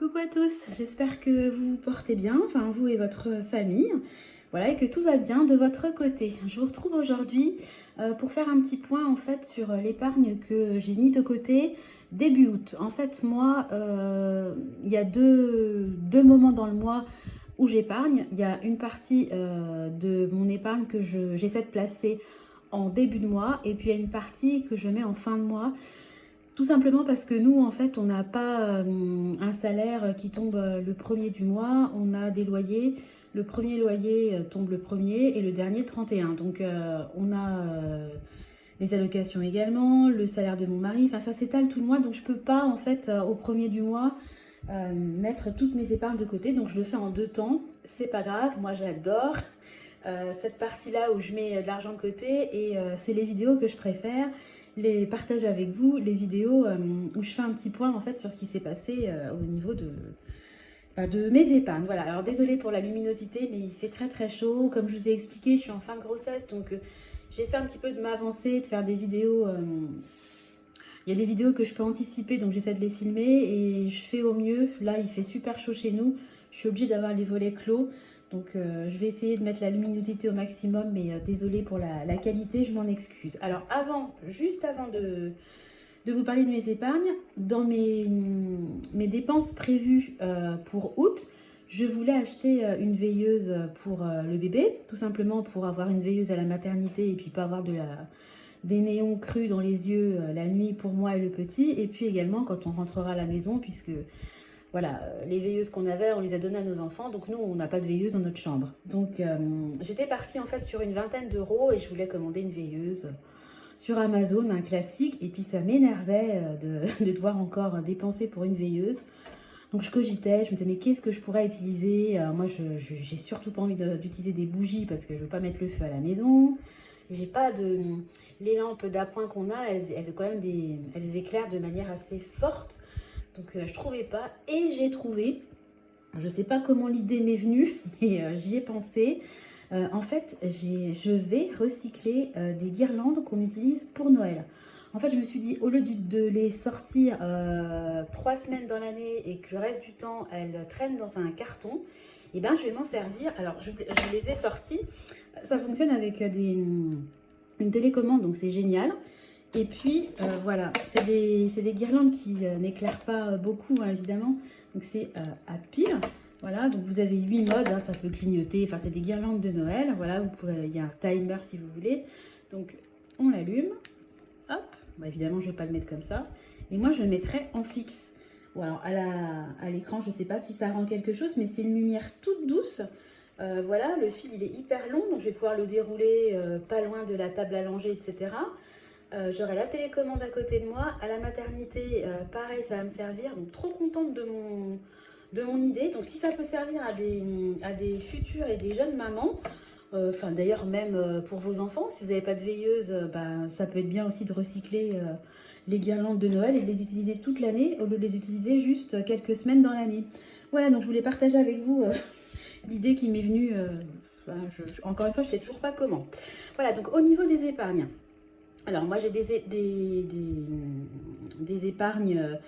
Coucou à tous, j'espère que vous vous portez bien, enfin vous et votre famille, voilà, et que tout va bien de votre côté. Je vous retrouve aujourd'hui pour faire un petit point en fait sur l'épargne que j'ai mis de côté début août. En fait, moi, il y a deux moments dans le mois où j'épargne. Il y a une partie de mon épargne que j'essaie de placer en début de mois, et puis il y a une partie que je mets en fin de mois. Tout simplement parce que nous, en fait, on n'a pas un salaire qui tombe le premier du mois. On a des loyers. Le premier loyer tombe le premier et le dernier 31. Donc, on a les allocations également, le salaire de mon mari. Enfin, ça s'étale tout le mois. Donc, je ne peux pas, en fait, au premier du mois, mettre toutes mes épargnes de côté. Donc, je le fais en deux temps. C'est pas grave. Moi, j'adore cette partie-là où je mets de l'argent de côté. Et c'est les vidéos que je préfère, les partager avec vous, les vidéos où je fais un petit point en fait sur ce qui s'est passé au niveau de mes épargnes. Voilà, alors désolée pour la luminosité, mais il fait très très chaud. Comme je vous ai expliqué, je suis en fin de grossesse, donc j'essaie un petit peu de m'avancer, de faire des vidéos. Il y a des vidéos que je peux anticiper, donc j'essaie de les filmer et je fais au mieux. Là, il fait super chaud chez nous. Je suis obligée d'avoir les volets clos. Donc je vais essayer de mettre la luminosité au maximum, mais désolée pour la qualité, je m'en excuse. Alors juste avant de vous parler de mes épargnes, dans mes dépenses prévues pour août, je voulais acheter une veilleuse pour le bébé, tout simplement pour avoir une veilleuse à la maternité et puis pas avoir des néons crus dans les yeux la nuit pour moi et le petit, et puis également quand on rentrera à la maison, puisque voilà, les veilleuses qu'on avait, on les a données à nos enfants, donc nous, on n'a pas de veilleuse dans notre chambre. Donc, j'étais partie en fait sur une vingtaine d'euros et je voulais commander une veilleuse sur Amazon, un classique, et puis ça m'énervait de devoir encore dépenser pour une veilleuse. Donc, je cogitais, je me disais, mais qu'est-ce que je pourrais utiliser? Moi, j'ai surtout pas envie d'utiliser des bougies parce que je veux pas mettre le feu à la maison. J'ai pas de... Les lampes d'appoint qu'on a, elles quand même elles éclairent de manière assez forte. Donc je trouvais pas et j'ai trouvé, je sais pas comment l'idée m'est venue, mais j'y ai pensé. En fait, je vais recycler des guirlandes qu'on utilise pour Noël. En fait, je me suis dit, au lieu de les sortir 3 semaines dans l'année et que le reste du temps, elles traînent dans un carton, et ben, je vais m'en servir. Alors, je les ai sorties. Ça fonctionne avec une télécommande, donc c'est génial. Et puis, voilà, c'est des guirlandes qui n'éclairent pas beaucoup, hein, évidemment. Donc, c'est à pile. Voilà, donc vous avez 8 modes, hein, ça peut clignoter. Enfin, c'est des guirlandes de Noël. Voilà, il y a un timer si vous voulez. Donc, on l'allume. Hop, bah, évidemment, je ne vais pas le mettre comme ça. Et moi, je le mettrai en fixe. Ou alors, à l'écran, je ne sais pas si ça rend quelque chose, mais c'est une lumière toute douce. Voilà, le fil, il est hyper long, donc je vais pouvoir le dérouler pas loin de la table à langer, etc. J'aurai la télécommande à côté de moi. À la maternité, pareil, ça va me servir. Donc, trop contente de mon idée. Donc, si ça peut servir à des futures et des jeunes mamans, enfin, d'ailleurs, même pour vos enfants, si vous n'avez pas de veilleuse, ben, ça peut être bien aussi de recycler les guirlandes de Noël et de les utiliser toute l'année au lieu de les utiliser juste quelques semaines dans l'année. Voilà, donc je voulais partager avec vous l'idée qui m'est venue. Enfin, encore une fois, je ne sais toujours pas comment. Voilà, donc au niveau des épargnes. Alors moi j'ai des épargnes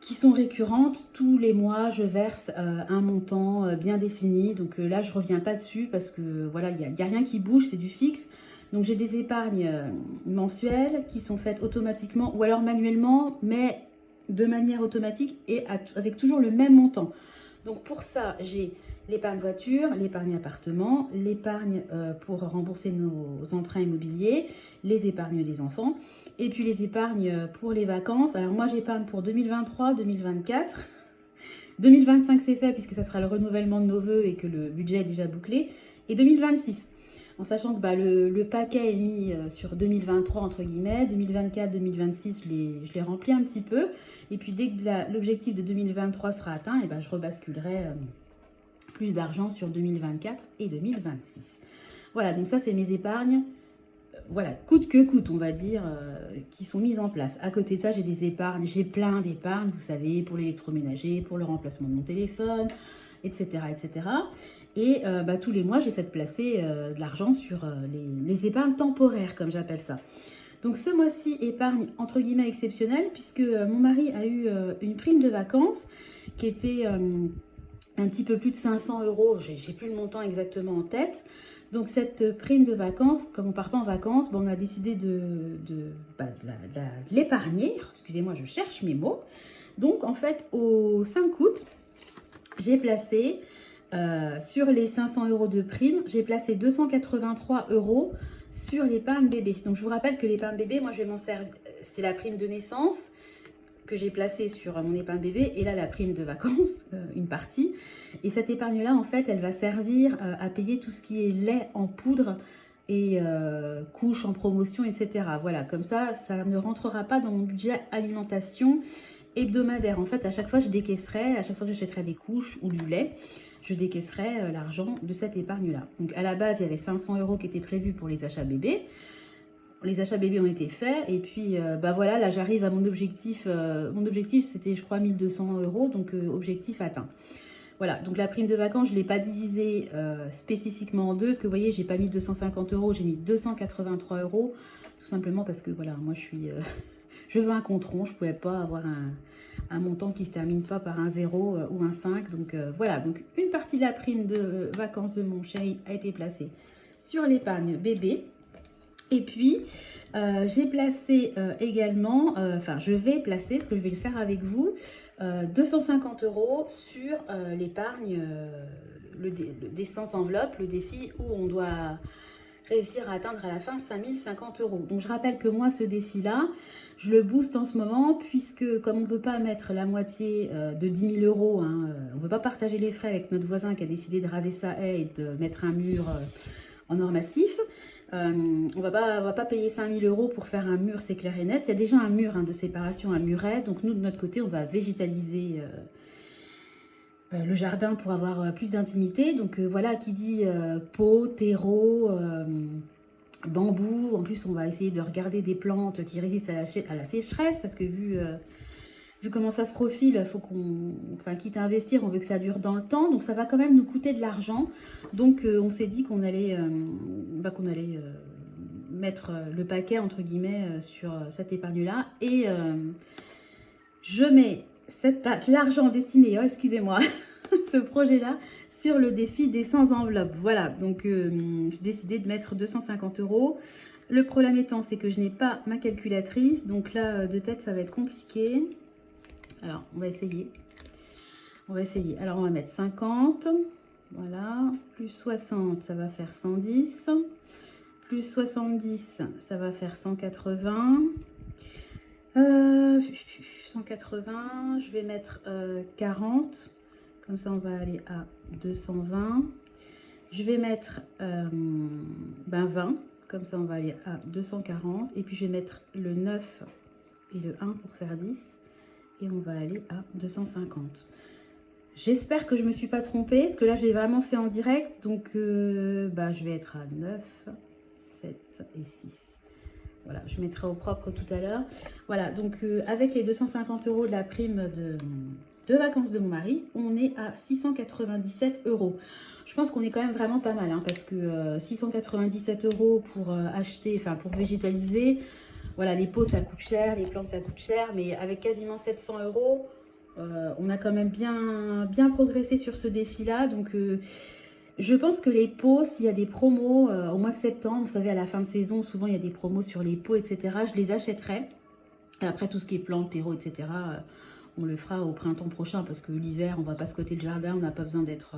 qui sont récurrentes. Tous les mois je verse un montant bien défini. Donc là je ne reviens pas dessus parce que voilà, il n'y a rien qui bouge, c'est du fixe. Donc j'ai des épargnes mensuelles qui sont faites automatiquement ou alors manuellement, mais de manière automatique et avec toujours le même montant. Donc pour ça, j'ai l'épargne voiture, l'épargne appartement, l'épargne pour rembourser nos emprunts immobiliers, les épargnes des enfants, et puis les épargnes pour les vacances. Alors moi, j'épargne pour 2023, 2024. 2025, c'est fait puisque ça sera le renouvellement de nos vœux et que le budget est déjà bouclé. Et 2026, en sachant que bah, le paquet est mis sur 2023, entre guillemets. 2024, 2026, je les remplis un petit peu. Et puis dès que l'objectif de 2023 sera atteint, et ben, je rebasculerai plus d'argent sur 2024 et 2026. Voilà, donc ça, c'est mes épargnes. Voilà, coûte que coûte, on va dire, qui sont mises en place. À côté de ça, j'ai des épargnes, j'ai plein d'épargnes, vous savez, pour l'électroménager, pour le remplacement de mon téléphone, etc. etc. Et bah, tous les mois, j'essaie de placer de l'argent sur les épargnes temporaires, comme j'appelle ça. Donc ce mois-ci, épargne entre guillemets exceptionnelle, puisque mon mari a eu une prime de vacances qui était un petit peu plus de 500 euros. J'ai plus le montant exactement en tête. Donc cette prime de vacances, comme on ne part pas en vacances, bon, on a décidé de l'épargner. Excusez-moi, je cherche mes mots. Donc en fait, au 5 août, j'ai placé sur les 500 euros de prime, j'ai placé 283 euros sur l'épargne bébé. Donc je vous rappelle que l'épargne bébé, moi je vais m'en servir, c'est la prime de naissance que j'ai placée sur mon épargne bébé et là la prime de vacances, une partie. Et cette épargne-là, en fait, elle va servir à payer tout ce qui est lait en poudre et couches en promotion, etc. Voilà, comme ça ne rentrera pas dans mon budget alimentation hebdomadaire. En fait, à chaque fois, je décaisserai, à chaque fois que j'achèterai des couches ou du lait, je décaisserai l'argent de cette épargne-là. Donc, à la base, il y avait 500 euros qui étaient prévus pour les achats bébés. Les achats bébés ont été faits. Et puis, bah voilà, là, j'arrive à mon objectif. Mon objectif, c'était, je crois, 1200 euros. Donc, objectif atteint. Voilà, donc la prime de vacances, je ne l'ai pas divisée spécifiquement en deux. Parce que vous voyez, j'ai pas mis 250 euros, j'ai mis 283 euros. Tout simplement parce que, voilà, moi, je suis... je veux un compte rond, je ne pouvais pas avoir un montant qui ne se termine pas par un 0 ou un 5. Donc voilà, donc une partie de la prime de vacances de mon chéri a été placée sur l'épargne bébé. Et puis, j'ai placé également, enfin je vais placer, ce que je vais le faire avec vous, 250 euros sur l'épargne, le descente enveloppe, le défi où on doit réussir à atteindre à la fin 5050 euros. Donc je rappelle que moi, ce défi-là, je le booste en ce moment puisque comme on ne veut pas mettre la moitié de 10 000 euros, hein, on ne veut pas partager les frais avec notre voisin qui a décidé de raser sa haie et de mettre un mur en or massif. On va pas payer 5 000 euros pour faire un mur, c'est clair et net. Il y a déjà un mur de séparation, un muret. Donc nous, de notre côté, on va végétaliser le jardin pour avoir plus d'intimité. Donc voilà, qui dit pot, terreau, bambou. En plus, on va essayer de regarder des plantes qui résistent à la sécheresse parce que vu comment ça se profile, il faut quitte à investir, on veut que ça dure dans le temps. Donc ça va quand même nous coûter de l'argent. Donc on s'est dit qu'on allait, mettre le paquet, entre guillemets, sur cette épargne-là. Et je mets l'argent destiné, excusez-moi, ce projet-là, sur le défi des 100 enveloppes. Voilà, donc j'ai décidé de mettre 250 euros. Le problème étant, c'est que je n'ai pas ma calculatrice. Donc là, de tête, ça va être compliqué. Alors, on va essayer. Alors, on va mettre 50. Voilà. Plus 60, ça va faire 110. Plus 70, ça va faire 180. 180, je vais mettre 40. Comme ça, on va aller à 220. Je vais mettre 20. Comme ça, on va aller à 240. Et puis, je vais mettre le 9 et le 1 pour faire 10. Et on va aller à 250. J'espère que je ne me suis pas trompée, parce que là, je l'ai vraiment fait en direct. Donc, je vais être à 9, 7 et 6. Voilà, je mettrai au propre tout à l'heure. Voilà, donc avec les 250 euros de la prime de vacances de mon mari, on est à 697 euros. Je pense qu'on est quand même vraiment pas mal, hein, parce que 697 euros pour acheter, enfin pour végétaliser, voilà, les pots ça coûte cher, les plantes ça coûte cher, mais avec quasiment 700 euros, on a quand même bien progressé sur ce défi-là. Donc je pense que les pots, s'il y a des promos au mois de septembre, vous savez, à la fin de saison, souvent il y a des promos sur les pots, etc. Je les achèterai. Et après, tout ce qui est plantes, terreau, etc., on le fera au printemps prochain parce que l'hiver, on ne va pas squatter le jardin, on n'a pas besoin d'être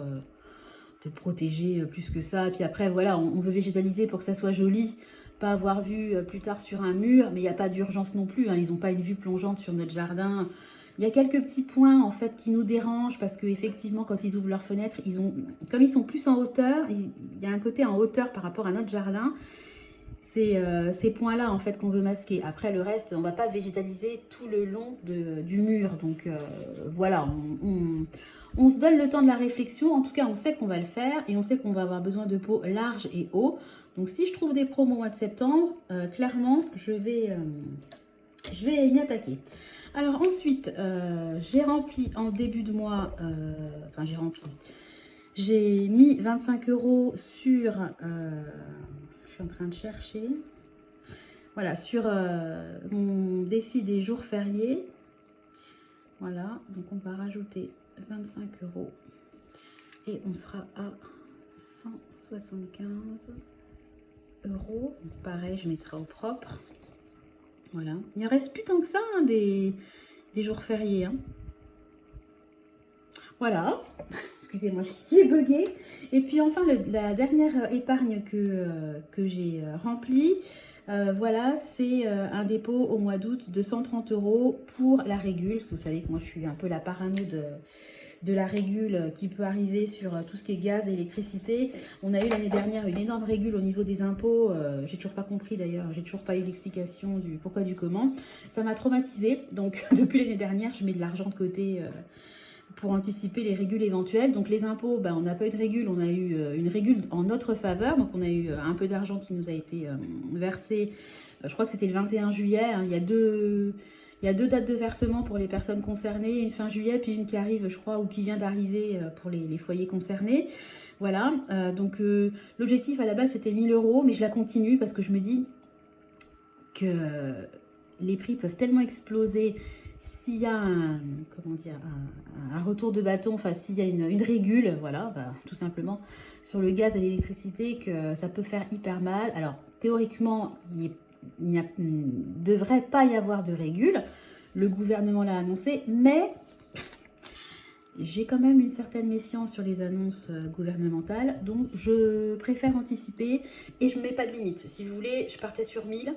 protégé plus que ça. Et puis après, voilà, on veut végétaliser pour que ça soit joli, pas avoir vu plus tard sur un mur, mais il n'y a pas d'urgence non plus, hein, ils n'ont pas une vue plongeante sur notre jardin. Il y a quelques petits points en fait qui nous dérangent parce qu'effectivement quand ils ouvrent leurs fenêtres, comme ils sont plus en hauteur, il y a un côté en hauteur par rapport à notre jardin. C'est ces points-là en fait qu'on veut masquer. Après le reste, on ne va pas végétaliser tout le long du mur. Donc voilà, on se donne le temps de la réflexion. En tout cas, on sait qu'on va le faire et on sait qu'on va avoir besoin de pots larges et hauts. Donc si je trouve des promos au mois de septembre, clairement, je vais m'y attaquer. Alors ensuite, j'ai rempli en début de mois, j'ai mis 25 euros sur, je suis en train de chercher, voilà, sur mon défi des jours fériés. Voilà, donc on va rajouter 25 € et on sera à 175 €. Pareil, je mettrai au propre. Voilà, il ne reste plus tant que ça hein, des jours fériés. Hein. Voilà, excusez-moi, j'ai bugué. Et puis enfin, la dernière épargne que j'ai remplie, voilà, c'est un dépôt au mois d'août de 130 € pour la régule. Parce que vous savez que moi, je suis un peu la parano de la régule qui peut arriver sur tout ce qui est gaz et électricité. On a eu l'année dernière une énorme régule au niveau des impôts. J'ai toujours pas compris d'ailleurs, j'ai toujours pas eu l'explication du pourquoi du comment. Ça m'a traumatisée. Donc depuis l'année dernière, je mets de l'argent de côté pour anticiper les régules éventuelles. Donc les impôts, ben, on n'a pas eu de régule, on a eu une régule en notre faveur. Donc on a eu un peu d'argent qui nous a été versé, je crois que c'était le 21 juillet. Hein. Il y a deux dates de versement pour les personnes concernées, une fin juillet, puis une qui arrive, je crois, ou qui vient d'arriver pour les foyers concernés. Voilà, donc l'objectif à la base c'était 1000 €, mais je la continue parce que je me dis que les prix peuvent tellement exploser s'il y a un retour de bâton, enfin s'il y a une régule, voilà, bah, tout simplement, sur le gaz et l'électricité, que ça peut faire hyper mal. Alors, théoriquement, il ne devrait pas y avoir de régule. Le gouvernement l'a annoncé, mais j'ai quand même une certaine méfiance sur les annonces gouvernementales, donc je préfère anticiper et je ne mets pas de limite. Si vous voulez, je partais sur 1000.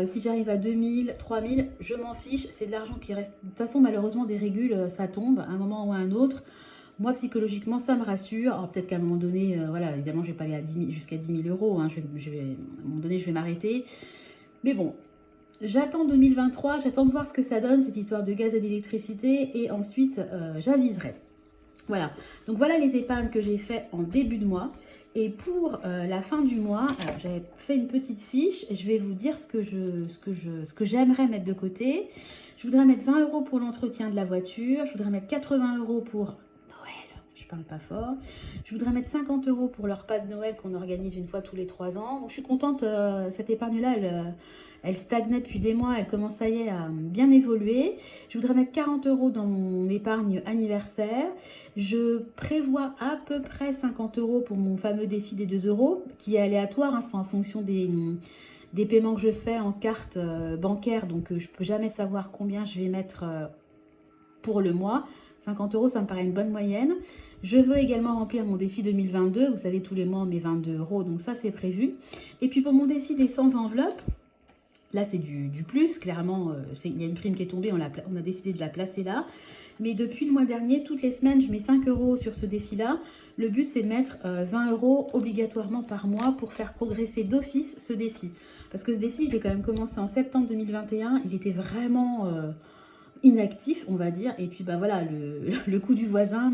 Si j'arrive à 2000, 3000, je m'en fiche, c'est de l'argent qui reste. De toute façon, malheureusement, des régules, ça tombe à un moment ou à un autre. Moi, psychologiquement, ça me rassure. Alors, peut-être qu'à un moment donné, voilà, évidemment, je ne vais pas aller jusqu'à 10 000 €. Hein, à un moment donné, je vais m'arrêter. Mais bon, j'attends 2023, j'attends de voir ce que ça donne, cette histoire de gaz et d'électricité. Et ensuite, j'aviserai. Voilà, donc voilà les épargnes que j'ai fait en début de mois. Et pour la fin du mois, j'avais fait une petite fiche et je vais vous dire ce que j'aimerais mettre de côté. Je voudrais mettre 20 € pour l'entretien de la voiture. Je voudrais mettre 80 € pour Noël. Je parle pas fort. Je voudrais mettre 50 € pour le repas de Noël qu'on organise une fois tous les 3 ans. Donc je suis contente, cette épargne-là, elle stagnait depuis des mois, elle commence ça y est à bien évoluer. Je voudrais mettre 40 € dans mon épargne anniversaire. Je prévois à peu près 50 € pour mon fameux défi des 2 €, qui est aléatoire, hein, c'est en fonction des paiements que je fais en carte bancaire, donc je ne peux jamais savoir combien je vais mettre pour le mois. 50 €, ça me paraît une bonne moyenne. Je veux également remplir mon défi 2022. Vous savez, tous les mois, on met 22 €, donc ça, c'est prévu. Et puis pour mon défi des 100 enveloppes, là, c'est du plus, clairement, il y a une prime qui est tombée, on a décidé de la placer là. Mais depuis le mois dernier, toutes les semaines, je mets 5 € sur ce défi-là. Le but, c'est de mettre 20 € obligatoirement par mois pour faire progresser d'office ce défi. Parce que ce défi, je l'ai quand même commencé en septembre 2021. Il était vraiment inactif, on va dire. Et puis, bah voilà, le coup du voisin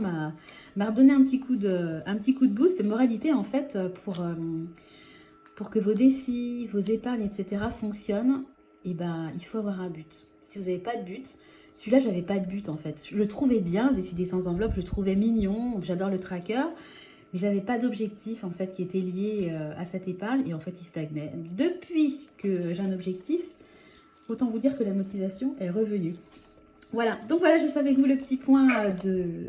m'a redonné un petit coup de boost. Et moralité, en fait, pour que vos défis, vos épargnes, etc. fonctionnent, et ben, il faut avoir un but. Si vous n'avez pas de but, celui-là, j'avais pas de but en fait. Je le trouvais bien, le défi des 100 enveloppes, je le trouvais mignon, j'adore le tracker, mais j'avais pas d'objectif en fait qui était lié à cette épargne et en fait il stagnait. Depuis que j'ai un objectif, autant vous dire que la motivation est revenue. Voilà, donc voilà, j'ai fait avec vous le petit point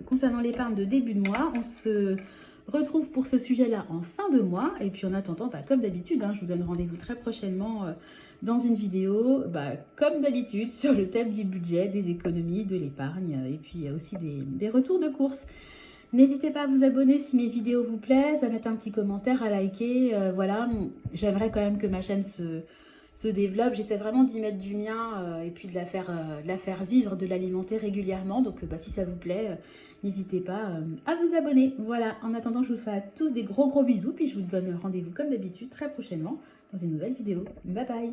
concernant l'épargne de début de mois. On se retrouve pour ce sujet-là en fin de mois. Et puis en attendant, bah, comme d'habitude, hein, je vous donne rendez-vous très prochainement dans une vidéo, bah, comme d'habitude, sur le thème du budget, des économies, de l'épargne, et puis aussi des retours de courses. N'hésitez pas à vous abonner si mes vidéos vous plaisent, à mettre un petit commentaire, à liker. Voilà, j'aimerais quand même que ma chaîne se développe. J'essaie vraiment d'y mettre du mien et puis de la faire vivre, de l'alimenter régulièrement. Donc bah, si ça vous plaît, n'hésitez pas à vous abonner. Voilà, en attendant, je vous fais à tous des gros bisous. Puis je vous donne rendez-vous comme d'habitude très prochainement dans une nouvelle vidéo. Bye bye!